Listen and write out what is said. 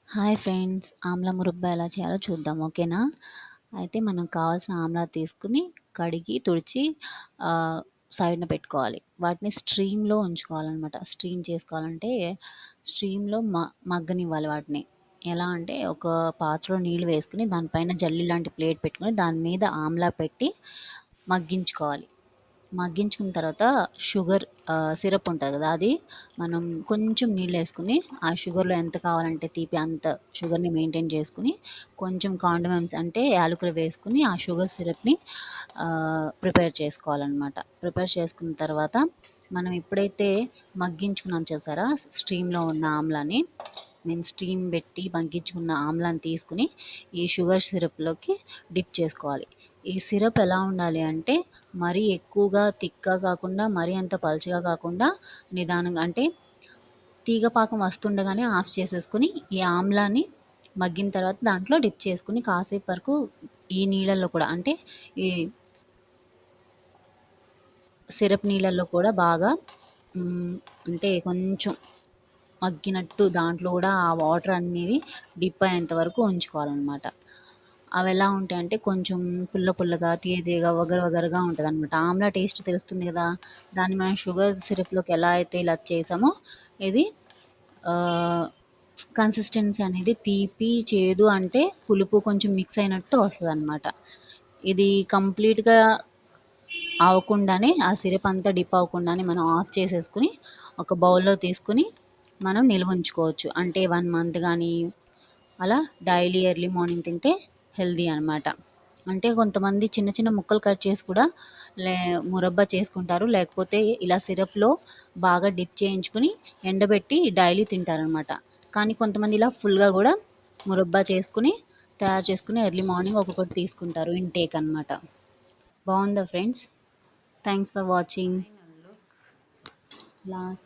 Hi friends, Amla murabba ఎలా చేయాలో చూద్దాం. ఓకేనా? అయితే మనకు కావాల్సిన ఆమ్లా తీసుకుని, కడిగి, తుడిచి సైడ్‌న పెట్టుకోవాలి. వాటిని స్ట్రీమ్‌లో ఉంచుకోవాలనమాట. స్ట్రీమ్ చేసుకోవాలంటే స్ట్రీమ్‌లో మగ్గనివ్వాలి వాటిని. ఎలా అంటే ఒక పాత్రలో నీళ్లు వేసుకొని, దానిపైన జల్లి లాంటి ప్లేట్ పెట్టుకొని, దాని మీద ఆమ్లా పెట్టి మగ్గించుకోవాలి. మగ్గించుకున్న తర్వాత షుగర్ సిరప్ ఉంటది కదా! అది మనం కొంచెం నీళ్ళేసుకొని, ఆ షుగర్‌లో ఎంత కావాలంటే తీపి అంత షుగర్‌ని మెయింటైన్ చేసుకొని, కొంచెం కాండిమెంట్స్ అంటే యాలకులు వేసుకొని, ఆ షుగర్ సిరప్‌ని ప్రిపేర్ చేసుకోవాలనమాట. ప్రిపేర్ చేసుకున్న తర్వాత, మనం ఎప్పుడైతే మగ్గించుకున్నాం చూసారా స్ట్రీమ్‌లో ఉన్న ఆమ్లాని, స్టీమ్ పెట్టి మగ్గించుకున్న ఆమ్లాని తీసుకొని, ఈ షుగర్ సిరప్‌లోకి డిప్ చేసుకోవాలి. ఈ సిరప్ ఎలా ఉండాలి అంటే, మరీ ఎక్కువగా థిక్‌గా కాకుండా, మరీ అంత పల్చగా కాకుండా, నిదానంగా అంటే తీగ పాకం వస్తుండగానే ఆఫ్ చేసేసుకొని, ఈ ఆమ్లాని మగ్గిన తర్వాత దాంట్లో డిప్ చేసుకొని, కాసేపు వరకు ఈ నీళ్ళల్లో కూడా అంటే ఈ సిరప్ నీళ్ళల్లో కూడా బాగా హ్మ్, అంటే కొంచెం మగ్గినట్టు దాంట్లో కూడా ఆ వాటర్ అనేవి డిప్ అయ్యేంత వరకు ఉంచుకోవాలనమాట. అవి ఎలా ఉంటాయంటే కొంచెం పుల్ల పుల్లగా, తీయ తీయగా, వగరు వగరుగా ఉంటదనమాట. ఆమ్లా టేస్ట్ తెలుస్తుంది కదా! దాన్ని మనం షుగర్ సిరప్‌లోకి ఎలా అయితే ఇలా చేసామో, ఇది ఆహ్, కన్సిస్టెన్సీ అనేది తీపి, చేదు అంటే పులుపు కొంచెం మిక్స్ అయినట్టు వస్తదనమాట. ఇది కంప్లీట్‌గా అవ్వకుండానే ఆ సిరప్ అంతా డిప్ అవ్వకుండానే మనం ఆఫ్ చేసేసుకొని, ఒక బౌల్‌లో తీసుకొని మనం నిల్వుంచుకోవచ్చు. అంటే 1 మంత్ గానీ, అలా డైలీ ఎర్లీ మార్నింగ్ తింటే హెల్తీ అనమాట. అంటే కొంతమంది చిన్న చిన్న ముక్కలు కట్ చేసి కూడా లే మురబ్బా చేసుకుంటారు. లేకపోతే ఇలా సిరప్‌లో బాగా డిప్ చేయించుకొని, ఎండబెట్టి డైలీ తింటారనమాట. కానీ కొంతమంది ఇలా ఫుల్‌గా గూడా మురబ్బా చేసుకొని, తయారు చేసుకొని ఎర్లీ మార్నింగ్ ఒక్కొక్కటి తీసుకుంటారు ఇన్‌టేక్ అనమాట. బావుందా friends? Thanks for watching. Last